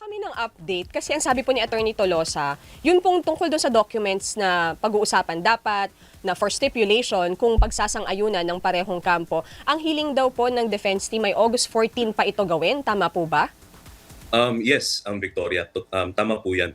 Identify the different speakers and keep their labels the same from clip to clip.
Speaker 1: kami ng update kasi ang sabi po ni Attorney Tolosa, yun pong tungkol doon sa documents na pag-uusapan dapat na for stipulation kung pagsasang-ayunan ng parehong kampo. Ang hiling daw po ng defense team ay August 14 pa ito gawin. Tama po ba?
Speaker 2: Yes, Victoria, tama po yan.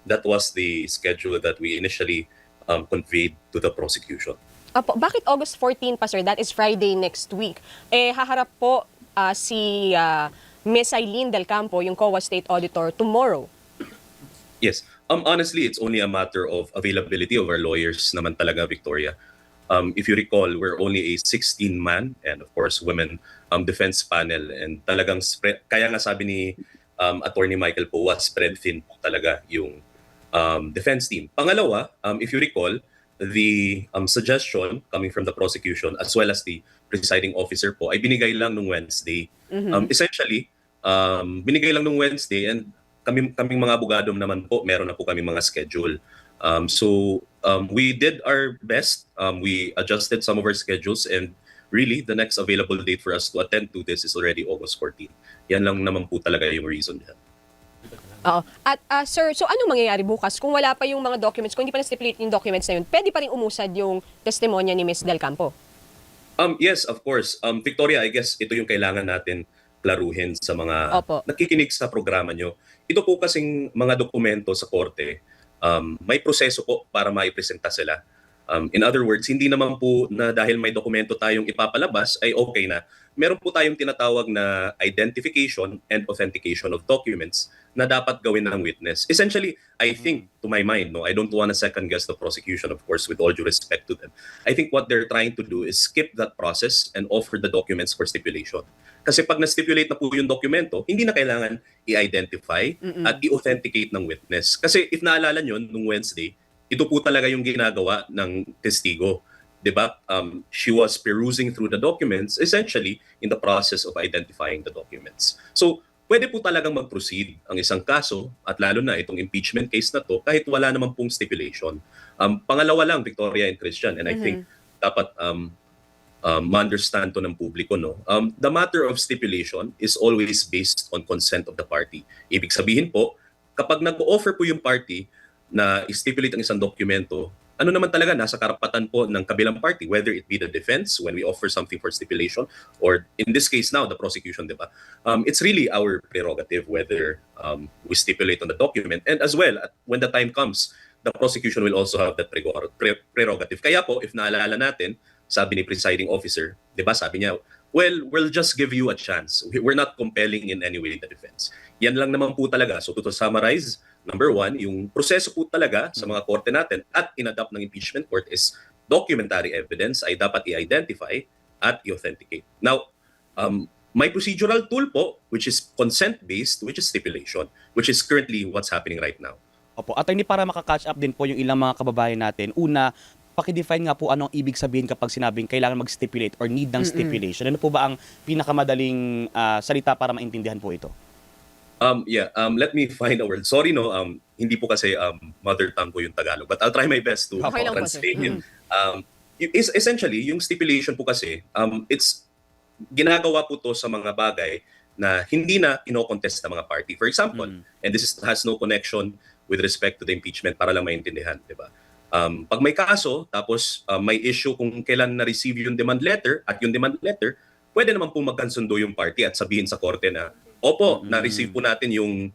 Speaker 2: That was the schedule that we initially conveyed to the prosecution.
Speaker 1: Apo, bakit August 14 pa, sir? That is Friday next week. Haharap po si Ms. Eileen Del Campo, yung COA State Auditor, tomorrow.
Speaker 2: Yes. Honestly, it's only a matter of availability of our lawyers naman talaga, Victoria. If you recall, we're only a 16-man and of course women defense panel, and talagang spread, kaya nga sabi ni Attorney Michael po, spread thin po talaga yung defense team. Pangalawa, if you recall, the suggestion coming from the prosecution as well as the presiding officer po ay binigay lang nung Wednesday. Essentially, binigay lang nung Wednesday, and kaming mga abogado naman po, meron na po kaming mga schedule. We did our best. We adjusted some of our schedules, and really the next available date for us to attend to this is already August 14. Yan lang naman po talaga yung reason niya.
Speaker 1: Oo. At sir, so anong mangyayari bukas kung wala pa yung mga documents, kung hindi pa na-stipulate yung documents na yun, pwede pa rin umusad yung testimonya ni Ms. Del Campo?
Speaker 2: Yes, of course. Victoria, I guess ito yung kailangan natin klaruhin sa mga
Speaker 1: Opo.
Speaker 2: nakikinig sa programa nyo. Ito po kasing mga dokumento sa korte, may proseso po para maipresenta sila. In other words, hindi naman po na dahil may dokumento tayong ipapalabas ay okay na. Meron po tayong tinatawag na identification and authentication of documents na dapat gawin ng witness. Essentially, I think, to my mind, I don't want to second guess the prosecution, of course, with all due respect to them. I think what they're trying to do is skip that process and offer the documents for stipulation. Kasi pag na-stipulate na po yung dokumento, hindi na kailangan i-identify at i-authenticate ng witness. Kasi if naalala nyo, nung Wednesday, ito po talaga yung ginagawa ng testigo. Diba? She was perusing through the documents, essentially, in the process of identifying the documents. So, pwede po talagang mag-proceed ang isang kaso, at lalo na itong impeachment case na to, kahit wala naman pong stipulation. Pangalawa lang, Victoria and Christian, and I think dapat ma-understand to ng publiko, the matter of stipulation is always based on consent of the party. Ibig sabihin po, kapag nag-offer po yung party na i-stipulate ang isang dokumento, ano naman talaga, nasa karapatan po ng kabilang party, whether it be the defense when we offer something for stipulation, or in this case now, the prosecution, di ba? It's really our prerogative whether we stipulate on the document. And as well, when the time comes, the prosecution will also have that prerogative. Kaya po, if naalala natin, sabi ni presiding officer, di ba, sabi niya, well, we'll just give you a chance. We're not compelling in any way the defense. Yan lang naman po talaga. So to summarize, number one, yung proseso po talaga sa mga korte natin at in-adopt ng impeachment court is documentary evidence ay dapat i-identify at i-authenticate. Now, may procedural tool po which is consent-based, which is stipulation, which is currently what's happening right now.
Speaker 3: Opo. At hindi para makakatch up din po yung ilang mga kababayan natin. Una, paki-define nga po anong ibig sabihin kapag sinabing kailangan mag-stipulate or need ng stipulation. Ano po ba ang pinakamadaling salita para maintindihan po ito?
Speaker 2: Let me find a word. Sorry, hindi po kasi mother tongue ko yung Tagalog, but I'll try my best to
Speaker 1: Okay lang po,
Speaker 2: translate it. Essentially, yung stipulation po kasi, it's ginagawa po to sa mga bagay na hindi na ino-contest ng mga party. For example, and has no connection with respect to the impeachment para lang maintindihan, di ba? Pag may kaso, tapos may issue kung kailan na-receive yung demand letter, at yung demand letter, pwede naman po magkansundo yung party at sabihin sa korte na, opo, na-receive po natin yung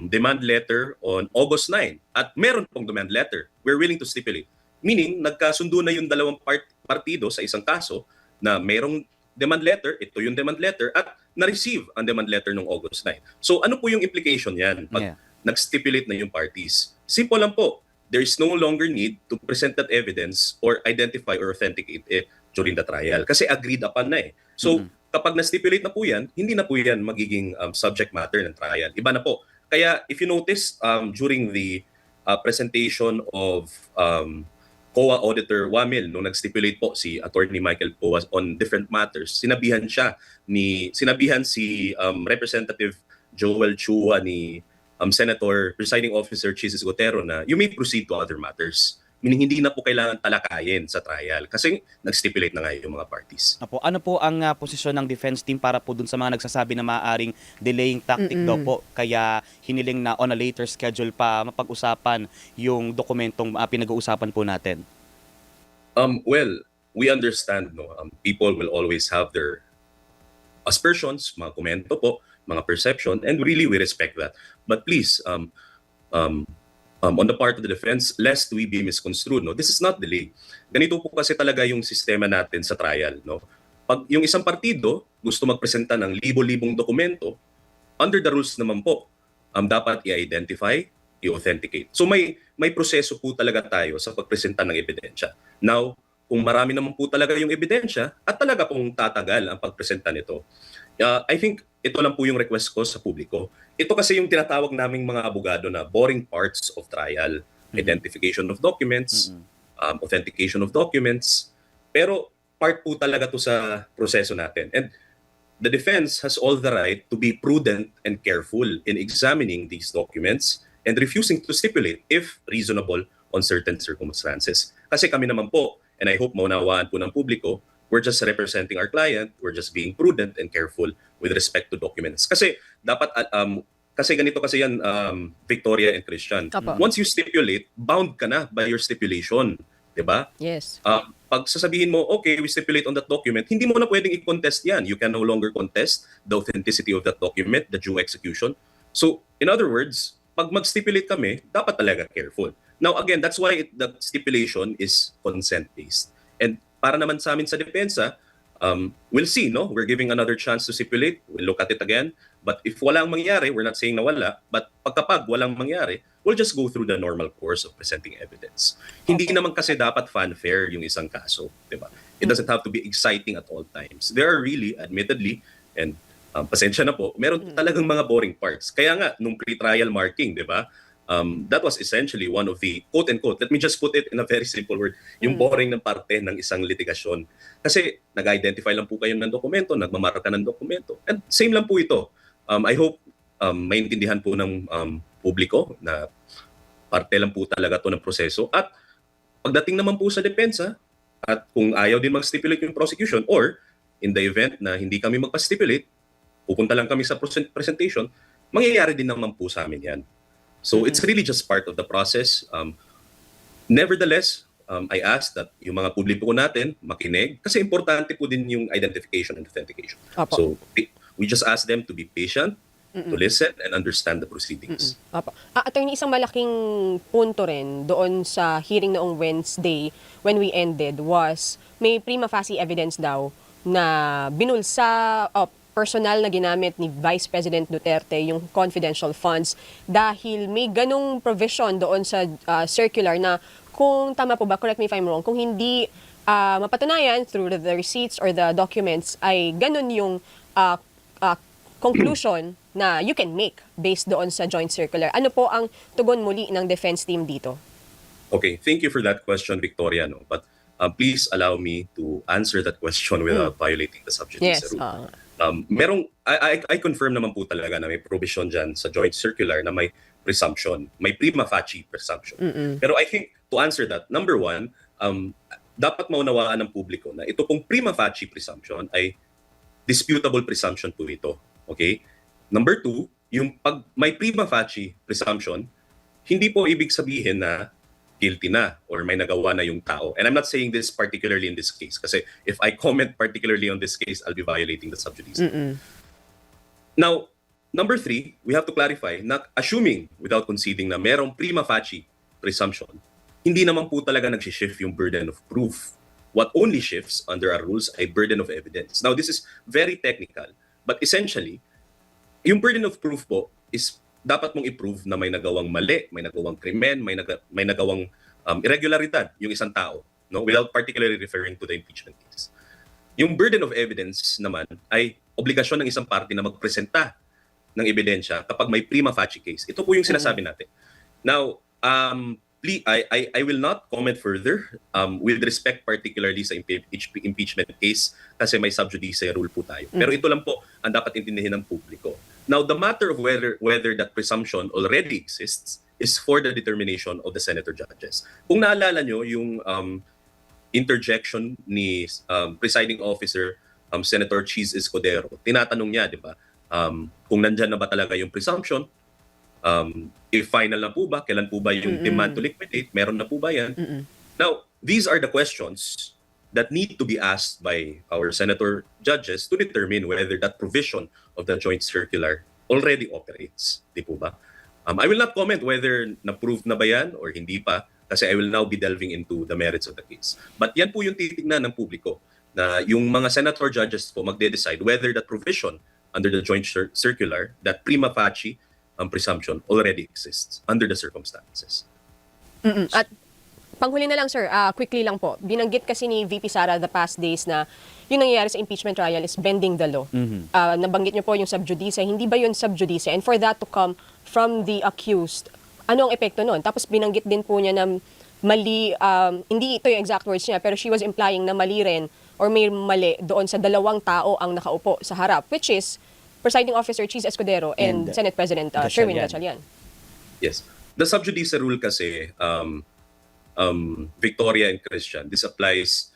Speaker 2: demand letter on August 9 at meron pong demand letter. We're willing to stipulate. Meaning, nagkasundo na yung dalawang partido sa isang kaso na merong demand letter, ito yung demand letter, at na-receive ang demand letter noong August 9. So ano po yung implication yan pag nag-stipulate na yung parties? Simple lang po. There is no longer need to present that evidence or identify or authenticate it during the trial. Kasi agreed upon na eh. So, kapag na-stipulate na po yan, hindi na po yan magiging subject matter ng trial. Iba na po. Kaya if you notice, during the presentation of COA Auditor Wamil, nung nag-stipulate po si Attorney Michael po on different matters, sinabihan si Representative Joel Chua ni Senator Presiding Officer Jesus Gotero na you may proceed to other matters. meaning hindi na po kailangan talakayin sa trial kasi nag-stipulate na nga yung mga parties.
Speaker 3: Apo, ano po ang posisyon ng defense team para po dun sa mga nagsasabi na maaaring delaying tactic daw po kaya hiniling na on a later schedule pa mapag-usapan yung dokumentong pinag-uusapan po natin?
Speaker 2: Well, we understand, no, people will always have their aspersions, mga komento po, mga perception, and really we respect that. But please, on the part of the defense, lest we be misconstrued, no, this is not delay. Ganito po kasi talaga yung sistema natin sa trial, no. Pag yung isang partido gusto magpresenta ng libo-libong dokumento, under the rules naman po, dapat i-identify, i-authenticate. So may proseso po talaga tayo sa pagpresenta ng ebidensya. Now, kung marami naman po talaga yung ebidensya at talaga pong tatagal ang pagpresenta nito, I think ito lang po yung request ko sa publiko. Ito kasi yung tinatawag naming mga abogado na boring parts of trial. Identification of documents, authentication of documents. Pero part po talaga to sa proseso natin. And the defense has all the right to be prudent and careful in examining these documents and refusing to stipulate if reasonable on certain circumstances. Kasi kami naman po, and I hope maunawaan po ng publiko, we're just representing our client, we're just being prudent and careful with respect to documents. Kasi dapat, kasi ganito kasi yan, Victoria and Christian.
Speaker 1: Apo.
Speaker 2: Once you stipulate, bound ka na by your stipulation. Diba?
Speaker 1: Yes.
Speaker 2: Pag sasabihin mo, okay, we stipulate on that document, hindi mo na pwedeng i-contest yan. You can no longer contest the authenticity of that document, the due execution. So, in other words, pag mag-stipulate kami, dapat talaga careful. Now, again, that's why the stipulation is consent-based. And para naman sa amin sa depensa, we'll see, no? We're giving another chance to stipulate. We'll look at it again. But if walang mangyari, we're not saying na wala, but pagkapag walang mangyari, we'll just go through the normal course of presenting evidence. Hindi naman kasi dapat fanfare yung isang kaso, di ba? It doesn't have to be exciting at all times. There are really, admittedly, and pasensya na po, meron talagang mga boring parts. Kaya nga, nung pre-trial marking, di ba? That was essentially one of the, quote-unquote, let me just put it in a very simple word, yung boring ng parte ng isang litigasyon. Kasi nag-identify lang po kayo ng dokumento, nagmamarka ng dokumento. And same lang po ito. I hope maintindihan po ng publiko na parte lang po talaga to ng proseso. At pagdating naman po sa depensa, at kung ayaw din mag-stipulate yung prosecution, or in the event na hindi kami magpa-stipulate, pupunta lang kami sa presentation, mangyayari din naman po sa amin yan. So it's really just part of the process. Nevertheless, I ask that yung mga publiko natin makinig kasi importante po din yung identification and authentication.
Speaker 1: Apo.
Speaker 2: So we just ask them to be patient, to listen and understand the proceedings.
Speaker 1: Apo. Attorney, isang malaking punto rin doon sa hearing noong Wednesday when we ended was may prima facie evidence daw na binulsa personal na ginamit ni Vice President Duterte yung confidential funds dahil may ganong provision doon sa circular na kung tama po ba, correct me if I'm wrong, kung hindi mapatunayan through the receipts or the documents ay ganon yung conclusion na you can make based doon sa joint circular. Ano po ang tugon muli ng defense team dito?
Speaker 2: Okay, thank you for that question, Victoria. No? But please allow me to answer that question without violating the subject
Speaker 1: Yes.
Speaker 2: rule. I confirm naman po talaga na may provision dyan sa joint circular na may presumption, may prima facie presumption. Pero I think to answer that, number one, dapat maunawaan ng publiko na ito pong prima facie presumption ay disputable presumption po ito. Okay? Number two, yung pag may prima facie presumption, hindi po ibig sabihin na guilty na or may nagawa na yung tao. And I'm not saying this particularly in this case kasi if I comment particularly on this case, I'll be violating the subjudice. Now, number three, we have to clarify na assuming without conceding na merong prima facie presumption, hindi naman po talaga nagsishift yung burden of proof. What only shifts under our rules ay burden of evidence. Now, this is very technical, but essentially, yung burden of proof po is dapat mong i-prove na may nagawang mali, may nagawang krimen, may nagawang irregularidad yung isang tao, no? Without particularly referring to the impeachment case. Yung burden of evidence naman ay obligasyon ng isang party na magpresenta ng ebidensya kapag may prima facie case. Ito po yung sinasabi natin. Now, I will not comment further with respect particularly sa impeachment case kasi may sub judice rule po tayo. Pero ito lang po ang dapat intindihin ng publiko. Now, the matter of whether that presumption already exists is for the determination of the senator judges. Kung naalala nyo, yung interjection ni presiding officer Senator Cheese Escudero, tinatanong niya, di ba, kung nandyan na ba talaga yung presumption, if final na po ba, kailan po ba yung demand to liquidate, meron na po ba yan? Now, these are the questions that need to be asked by our senator judges to determine whether that provision of the joint circular already operates. Di po ba? I will not comment whether na-prove na ba yan or hindi pa, kasi I will now be delving into the merits of the case. But yan po yung titignan ng publiko, na yung mga senator judges po magde-decide whether that provision under the joint circular, that prima facie presumption already exists under the circumstances.
Speaker 1: At panghuli na lang, sir, quickly lang po. Binanggit kasi ni VP Sara the past days na yung nangyayari sa impeachment trial is bending the law. Nabanggit niyo po yung sub judice. Hindi ba yun sub judice? And for that to come from the accused, ano ang epekto nun? Tapos binanggit din po niya na mali, hindi ito yung exact words niya, pero she was implying na mali rin or may mali doon sa dalawang tao ang nakaupo sa harap, which is Presiding Officer Cheese Escudero and Senate President Sherwin Gatchalian.
Speaker 2: Yes. The sub judice rule kasi, Victoria and Christian, this applies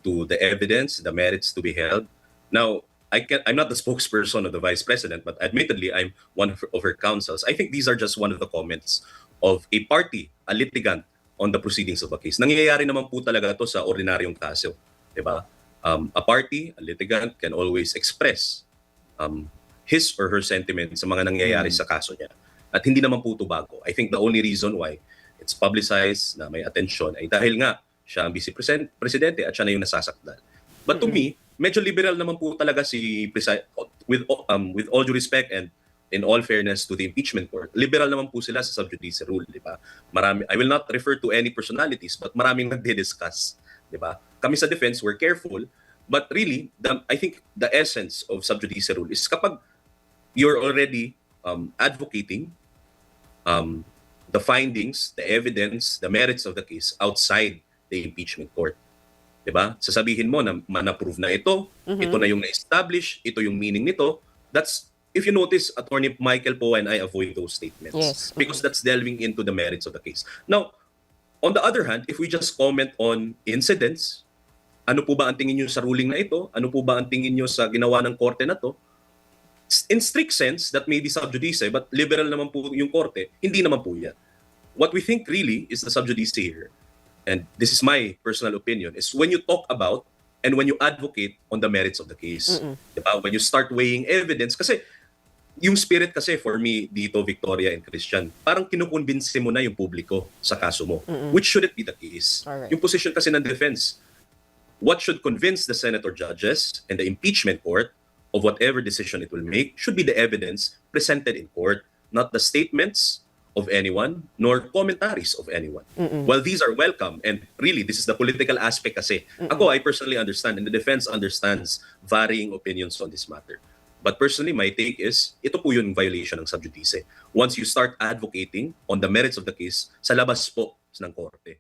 Speaker 2: to the evidence, the merits to be held. Now, I'm not the spokesperson of the Vice President, but admittedly, I'm one of her counsels. I think these are just one of the comments of a party, a litigant, on the proceedings of a case. Nangyayari naman po talaga ito sa ordinaryong kaso. Diba? A party, a litigant, can always express his or her sentiments sa mga nangyayari sa kaso niya. At hindi naman po ito bago. I think the only reason why it's publicized na may attention ay dahil nga siya ang vice presidente at siya na yung nasasakdal. But to me, medyo liberal naman po talaga si with all due respect and in all fairness to the impeachment court, liberal naman po sila sa sub judice rule, di ba? I will not refer to any personalities, but maraming nagdi-discuss, di ba? Kami sa defense, we're careful, but really, I think the essence of sub judice rule is kapag you're already advocating the findings, the evidence, the merits of the case outside the impeachment court. Diba? Sasabihin mo na na-prove na ito, ito na yung na-establish, ito yung meaning nito. That's, if you notice, Attorney Michael Poe and I avoid those statements.
Speaker 1: Yes.
Speaker 2: Because that's delving into the merits of the case. Now, on the other hand, if we just comment on incidents, ano po ba ang tingin nyo sa ruling na ito? Ano po ba ang tingin nyo sa ginawa ng korte na to? In strict sense, that may be sub judice, but liberal naman po yung korte, hindi naman po yan. What we think really is the sub judice here, and this is my personal opinion, is when you talk about and when you advocate on the merits of the case. Diba? When you start weighing evidence, kasi yung spirit kasi for me dito, Victoria and Christian, parang kinukonbinse mo na yung publiko sa kaso mo, which shouldn't be the case.
Speaker 1: Alright.
Speaker 2: Yung position kasi ng defense, what should convince the senator judges and the impeachment court of whatever decision it will make should be the evidence presented in court, not the statements of anyone, nor commentaries of anyone. Well, these are welcome, and really, this is the political aspect kasi. Ako, I personally understand, and the defense understands varying opinions on this matter. But personally, my take is, ito po yung violation ng sub judice. Once you start advocating on the merits of the case, sa labas po ng korte.